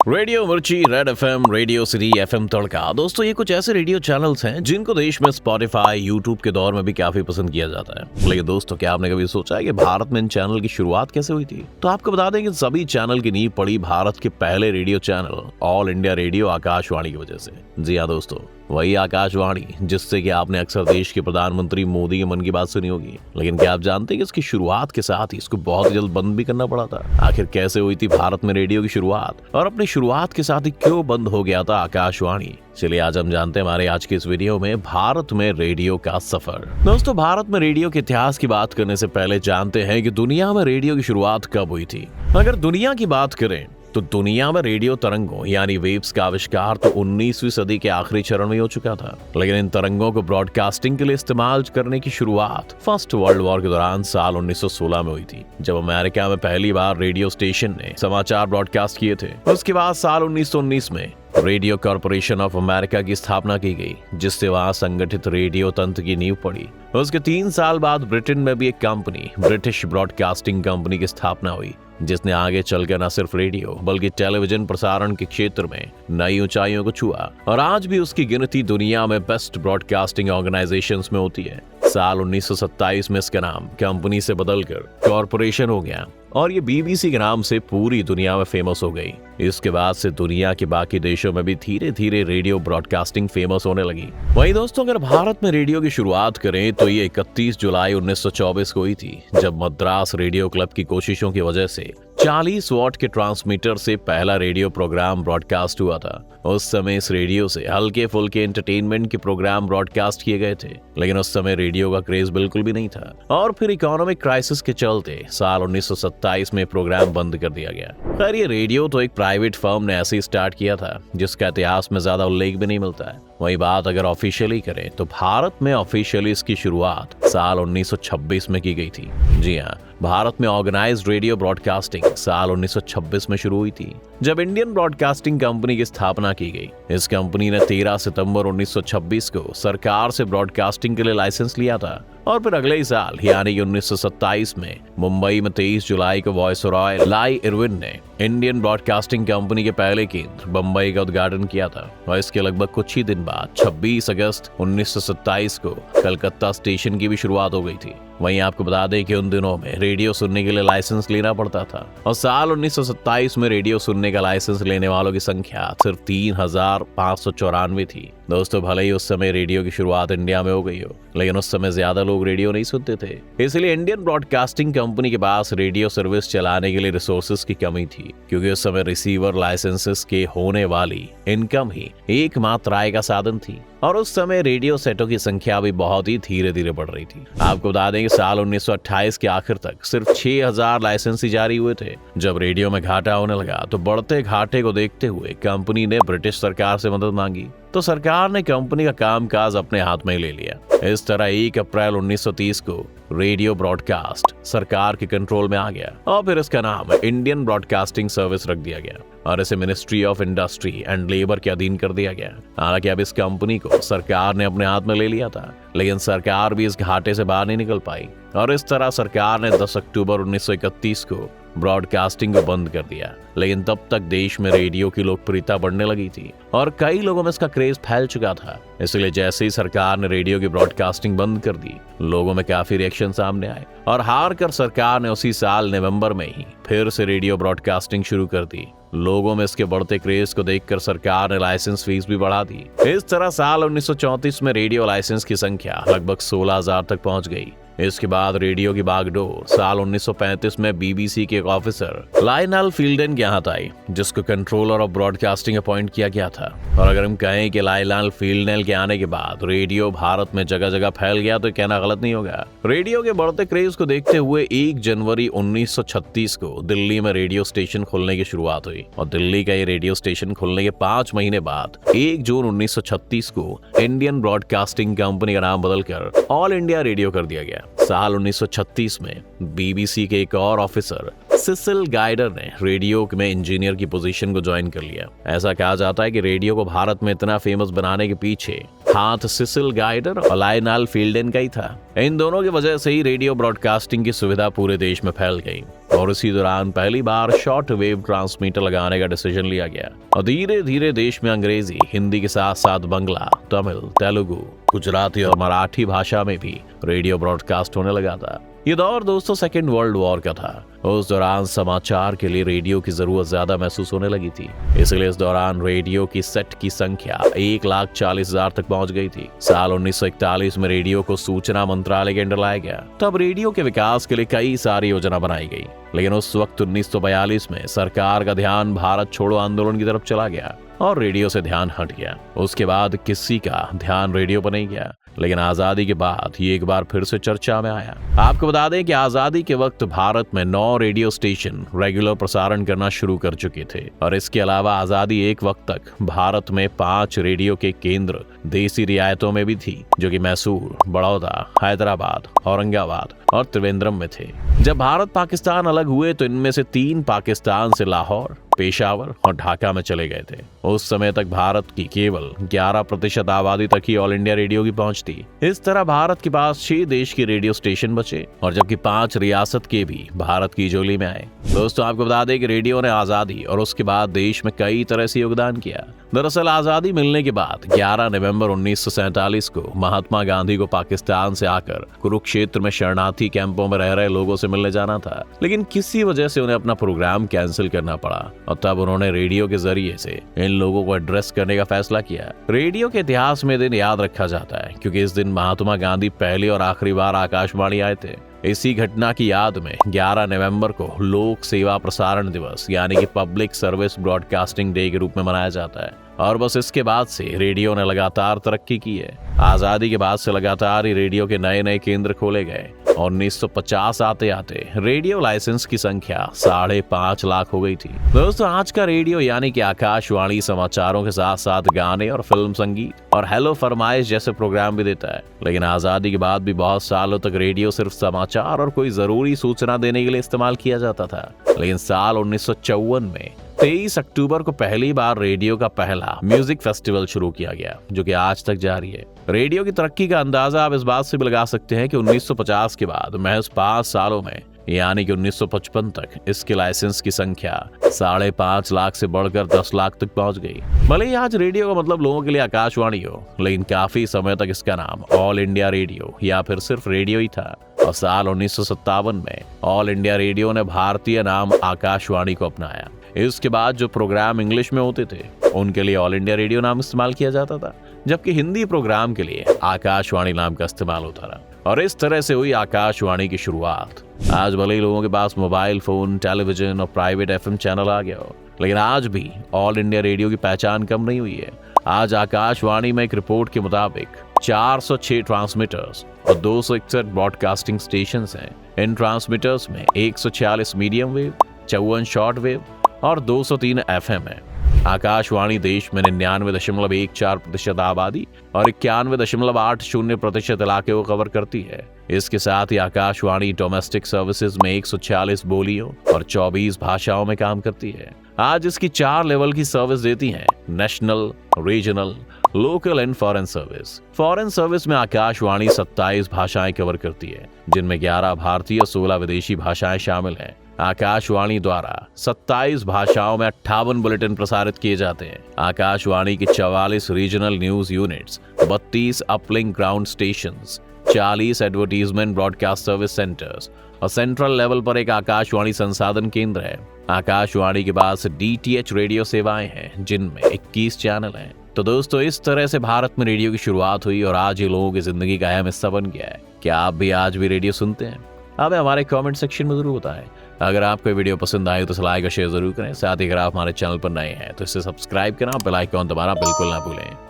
Radio Mirchi, red FM, radio city, FM Tadka. दोस्तों, ये कुछ ऐसे रेडियो चैनल्स हैं जिनको देश में स्पॉटिफाई, यूट्यूब के दौर में भी काफी पसंद किया जाता है। लेकिन दोस्तों, क्या आपने कभी सोचा है कि भारत में इन चैनल की शुरुआत कैसे हुई थी? तो आपको बता दें कि सभी चैनल की नींव पड़ी भारत के पहले radio channel all India radio Akashvani की वजह से। जी हाँ दोस्तों, वही आकाशवाणी जिससे कि आपने अक्सर देश के प्रधानमंत्री मोदी के मन की बात सुनी होगी। लेकिन क्या आप जानते हैं कि इसकी शुरुआत के साथ ही इसको बहुत जल्द बंद भी करना पड़ा था? आखिर कैसे हुई थी भारत में रेडियो की शुरुआत, और अपनी शुरुआत के साथ ही क्यों बंद हो गया था आकाशवाणी? चलिए आज हम जानते हैं हमारे आज के इस वीडियो में भारत में रेडियो का सफर। दोस्तों, भारत में रेडियो के इतिहास की बात करने से पहले जानते हैं कि दुनिया में रेडियो की शुरुआत कब हुई थी। अगर दुनिया की बात करें तो दुनिया में रेडियो तरंगों यानी वेव्स का आविष्कार तो 19वीं सदी के आखिरी चरण में हो चुका था। लेकिन इन तरंगों को ब्रॉडकास्टिंग के लिए इस्तेमाल करने की शुरुआत फर्स्ट वर्ल्ड वॉर के दौरान साल 1916 में हुई थी, जब अमेरिका में पहली बार रेडियो स्टेशन ने समाचार ब्रॉडकास्ट किए थे। उसके बाद साल 1919 में रेडियो कॉर्पोरेशन ऑफ अमेरिका की स्थापना की गई, जिससे वहां संगठित रेडियो तंत्र की नींव पड़ी। उसके 3 साल बाद ब्रिटेन में भी एक कंपनी, ब्रिटिश ब्रॉडकास्टिंग कंपनी की स्थापना हुई, जिसने आगे चलकर न सिर्फ रेडियो बल्कि टेलीविजन प्रसारण के क्षेत्र में नई ऊंचाइयों को छुआ, और आज भी उसकी गिनती दुनिया में बेस्ट ब्रॉडकास्टिंग ऑर्गेनाइजेशंस में होती है। साल 1927 में इसका नाम कंपनी से बदलकर कॉर्पोरेशन हो गया और ये बीबीसी के नाम से पूरी दुनिया में फेमस हो गई। इसके बाद से दुनिया के बाकी देशों में भी धीरे धीरे रेडियो ब्रॉडकास्टिंग फेमस होने लगी। वहीं दोस्तों, अगर भारत में रेडियो की शुरुआत करें तो ये 31 जुलाई 1924 को हुई थी, जब मद्रास रेडियो क्लब की कोशिशों की वजह से 40 वॉट के ट्रांसमीटर से पहला रेडियो प्रोग्राम ब्रॉडकास्ट हुआ था। उस समय इस रेडियो से हल्के फुल्के एंटरटेनमेंट के प्रोग्राम ब्रॉडकास्ट किए गए थे, लेकिन उस समय रेडियो का क्रेज बिल्कुल भी नहीं था। और फिर इकोनॉमिक क्राइसिस के चलते साल 1927 में प्रोग्राम बंद कर दिया गया। खैर, ये रेडियो तो एक प्राइवेट फर्म ने ऐसे ही स्टार्ट किया था, जिसका इतिहास में ज्यादा उल्लेख भी नहीं मिलता है। वही बात अगर ऑफिशियली करें तो भारत में ऑफिशियली इसकी शुरुआत साल 1926 में की गई थी। जी हाँ, भारत में ऑर्गेनाइज्ड रेडियो ब्रॉडकास्टिंग साल 1926 में शुरू हुई थी, जब इंडियन ब्रॉडकास्टिंग कंपनी की स्थापना की गई। इस कंपनी ने 13 सितंबर 1926 को सरकार से ब्रॉडकास्टिंग के लिए लाइसेंस लिया था, और फिर अगले ही साल यानी कि 1927 में मुंबई में 23 जुलाई को वायसरॉय लाई इरविन ने इंडियन ब्रॉडकास्टिंग कंपनी के पहले केंद्र बंबई का उद्घाटन किया था। और इसके लगभग कुछ ही दिन बाद 26 अगस्त 1927 को कलकत्ता स्टेशन की भी शुरुआत हो गई थी। वहीं आपको बता दें कि उन दिनों में रेडियो सुनने के लिए लाइसेंस लेना पड़ता था, और साल 1927 में रेडियो सुनने का लाइसेंस लेने वालों की संख्या सिर्फ 3,594 थी। दोस्तों, भले ही उस समय रेडियो की शुरुआत इंडिया में हो गई हो, लेकिन उस समय ज्यादा लोग रेडियो नहीं सुनते थे। इसलिए इंडियन ब्रॉडकास्टिंग कंपनी के पास रेडियो सर्विस चलाने के लिए रिसोर्सेज की कमी थी, क्योंकि उस समय रिसीवर लाइसेंसेस के होने वाली इनकम ही एकमात्र आय का साधन थी, और उस समय रेडियो सेटों की संख्या भी बहुत ही धीरे धीरे बढ़ रही थी। आपको बता दें कि साल 1928 के आखिर तक सिर्फ 6,000 लाइसेंस ही जारी हुए थे। जब रेडियो में घाटा होने लगा तो बढ़ते घाटे को देखते हुए कंपनी ने ब्रिटिश सरकार से मदद मांगी, तो सरकार ने कंपनी का कामकाज अपने हाथ में ले लिया। इस तरह 1 अप्रैल 1930 को रेडियो ब्रॉडकास्ट सरकार के कंट्रोल में आ गया, और फिर इसका नाम इंडियन ब्रॉडकास्टिंग सर्विस रख दिया गया, और इसे ministry of industry and labour के अधीन कर दिया गया। हालांकि अब इस कंपनी को सरकार ने अपने हाथ में ले लिया था, लेकिन सरकार भी इस घाटे से बाहर नहीं निकल पाई, और इस तरह सरकार ने 10 अक्टूबर 1931 को ब्रॉडकास्टिंग को बंद कर दिया। लेकिन तब तक देश में रेडियो की लोकप्रियता बढ़ने लगी थी, और कई लोगों में इसका क्रेज फैल चुका था। इसलिए जैसे ही सरकार ने रेडियो की ब्रॉडकास्टिंग बंद कर दी, लोगों में काफी रिएक्शन सामने आए, और हार कर सरकार ने उसी साल नवंबर में ही फिर से रेडियो ब्रॉडकास्टिंग शुरू कर दी। लोगों में इसके बढ़ते क्रेज को देखकर सरकार ने लाइसेंस फीस भी बढ़ा दी। इस तरह साल 1934 में रेडियो लाइसेंस की संख्या लगभग 16,000 तक पहुंच गई। इसके बाद रेडियो की बागडोर साल 1935 में बीबीसी के एक ऑफिसर लायनल फील्डन के हाथ आई, जिसको कंट्रोलर ऑफ ब्रॉडकास्टिंग अपॉइंट किया गया था। और अगर हम कहें कि लायनल फील्डन के आने के बाद रेडियो भारत में जगह जगह फैल गया तो कहना गलत नहीं होगा। रेडियो के बढ़ते क्रेज को देखते हुए 1 जनवरी 1936 को दिल्ली में रेडियो स्टेशन खुलने की शुरुआत हुई, और दिल्ली का ये रेडियो स्टेशन खुलने के 5 महीने बाद 1 जून 1936 को इंडियन ब्रॉडकास्टिंग कंपनी का नाम बदलकर ऑल इंडिया रेडियो कर दिया गया। साल 1936 में बीबीसी के एक और ऑफिसर सिसिल गाइडर ने रेडियो में इंजीनियर की पोजीशन को ज्वाइन कर लिया। ऐसा कहा जाता है कि रेडियो को भारत में इतना फेमस बनाने के पीछे हाथ सिसिल गाइडर और लायनल फील्डन का ही था। इन दोनों की वजह से ही रेडियो ब्रॉडकास्टिंग की सुविधा पूरे देश में फैल गई और इसी दौरान पहली बार शॉर्ट वेव ट्रांसमीटर लगाने का डिसीजन लिया गया और धीरे धीरे देश में अंग्रेजी, हिंदी के साथ साथ बंगला, तमिल, तेलुगु, गुजराती और मराठी भाषा में भी रेडियो ब्रॉडकास्ट होने लगा था। ये दौर दोस्तों सेकेंड वर्ल्ड वॉर का था। उस दौरान समाचार के लिए रेडियो की जरूरत ज्यादा महसूस होने लगी थी, इसलिए इस दौरान रेडियो की सेट की संख्या 1,40,000 तक पहुंच गई थी। साल 1941 में रेडियो को सूचना मंत्रालय के अंडर लाया गया। तब रेडियो के विकास के लिए कई सारी योजना बनाई गई, लेकिन उस वक्त 1942 में सरकार का ध्यान भारत छोड़ो आंदोलन की तरफ चला गया और रेडियो से ध्यान हट गया। उसके बाद किसी का ध्यान रेडियो पर नहीं गया, लेकिन आजादी के बाद ये एक बार फिर से चर्चा में आया। आपको बता दें कि आजादी के वक्त भारत में 9 रेडियो स्टेशन रेगुलर प्रसारण करना शुरू कर चुके थे और इसके अलावा आजादी एक वक्त तक भारत में 5 रेडियो के केंद्र देसी रियायतों में भी थी, जो कि मैसूर, बड़ौदा, हैदराबाद, औरंगाबाद और त्रिवेंद्रम में थे। जब भारत पाकिस्तान अलग हुए तो इनमें से 3 पाकिस्तान से लाहौर, पेशावर और ढाका में चले गए थे। उस समय तक भारत की केवल 11% आबादी तक ही ऑल इंडिया रेडियो की पहुंच थी। इस तरह भारत के पास 6 देश के रेडियो स्टेशन बचे और जबकि 5 रियासत के भी भारत की जोली में आए। दोस्तों आपको बता दें कि रेडियो ने आजादी और उसके बाद देश में कई तरह से योगदान किया। दरअसल आजादी मिलने के बाद 11 नवंबर 1947 को महात्मा गांधी को पाकिस्तान से आकर कुरुक्षेत्र में शरणार्थी कैंपों में रह रहे लोगों से मिलने जाना था, लेकिन किसी वजह से उन्हें अपना प्रोग्राम कैंसिल करना पड़ा और तब उन्होंने रेडियो के जरिए से इन लोगों को एड्रेस करने का फैसला किया। रेडियो के इतिहास में दिन याद रखा जाता है क्योंकि इस दिन महात्मा गांधी पहली और आखिरी बार आकाशवाणी आए थे। इसी घटना की याद में 11 नवंबर को लोक सेवा प्रसारण दिवस यानी कि पब्लिक सर्विस ब्रॉडकास्टिंग डे के रूप में मनाया जाता है और बस इसके बाद से रेडियो ने लगातार तरक्की की है। आजादी के बाद से लगातार ही रेडियो के नए नए केंद्र खोले गए और 1950 आते आते रेडियो लाइसेंस की संख्या 5.5 लाख हो गई थी। दोस्तों आज का रेडियो यानी कि आकाशवाणी समाचारों के साथ साथ गाने और फिल्म संगीत और हेलो फरमाइश जैसे प्रोग्राम भी देता है, लेकिन आजादी के बाद भी बहुत सालों तक रेडियो सिर्फ समाचार और कोई जरूरी सूचना देने के लिए इस्तेमाल किया जाता था। लेकिन साल 1954 में 23 अक्टूबर को पहली बार रेडियो का पहला म्यूजिक फेस्टिवल शुरू किया गया, जो कि आज तक जारी है। रेडियो की तरक्की का अंदाजा आप इस बात से भी लगा सकते हैं कि 1950 के बाद महज 5 सालों में यानी कि 1955 तक इसके लाइसेंस की संख्या 5.5 लाख से बढ़कर 10 लाख तक पहुंच गई। भले ही आज रेडियो का मतलब लोगों के लिए आकाशवाणी हो, लेकिन काफी समय तक इसका नाम ऑल इंडिया रेडियो या फिर सिर्फ रेडियो ही था और साल 1957 में ऑल इंडिया रेडियो ने भारतीय नाम आकाशवाणी को अपनाया। इसके बाद जो प्रोग्राम इंग्लिश में होते थे उनके लिए ऑल इंडिया रेडियो नाम इस्तेमाल किया जाता था, जबकि हिंदी प्रोग्राम के लिए आकाशवाणी नाम का इस्तेमाल होता रहा और इस तरह से हुई आकाशवाणी की शुरुआत। आज भले ही लोगों के पास मोबाइल फोन, टेलीविजन और प्राइवेट FM चैनल आ गया हो, लेकिन आज भी ऑल इंडिया रेडियो की पहचान कम नहीं हुई है। आज आकाशवाणी में एक रिपोर्ट के मुताबिक 406 ट्रांसमीटर्स और 261 ब्रॉडकास्टिंग स्टेशन हैं। इन ट्रांसमीटर्स में 146 मीडियम वेव, 54 शॉर्ट वेव और 203 FM है। आकाशवाणी देश में 99.14% आबादी और 91.80% इलाके को कवर करती है। इसके साथ ही आकाशवाणी डोमेस्टिक सर्विसेज में 140 बोलियों और 24 भाषाओं में काम करती है। आज इसकी 4 लेवल की सर्विस देती हैं: national, regional, local and foreign service. Foreign service में आकाशवाणी 27 भाषाएं कवर करती है, जिनमें 11 भारतीय और 16 विदेशी भाषाएं शामिल हैं। आकाशवाणी द्वारा 27 भाषाओं में 58 बुलेटिन प्रसारित किए जाते हैं। आकाशवाणी की 44 regional news units, 32 uplink ground stations, 40 advertisement broadcast service centres और सेंट्रल लेवल पर एक आकाशवाणी संसाधन केंद्र है। आकाशवाणी के पास DTH रेडियो सेवाएं हैं, जिनमें 21 चैनल हैं। तो दोस्तों इस तरह से भारत में रेडियो की शुरुआत हुई और आज ये लोगों की जिंदगी का अहम हिस्सा बन गया है। क्या आप भी आज भी रेडियो सुनते हैं? आप हमारे कमेंट सेक्शन में जरूर बताएं। अगर आपको वीडियो पसंद आए तो लाइक और शेयर जरूर करें। साथ ही अगर आप हमारे चैनल पर नए हैं तो इसे सब्सक्राइब करना, बेल आइकन दबाना बिल्कुल ना भूलें।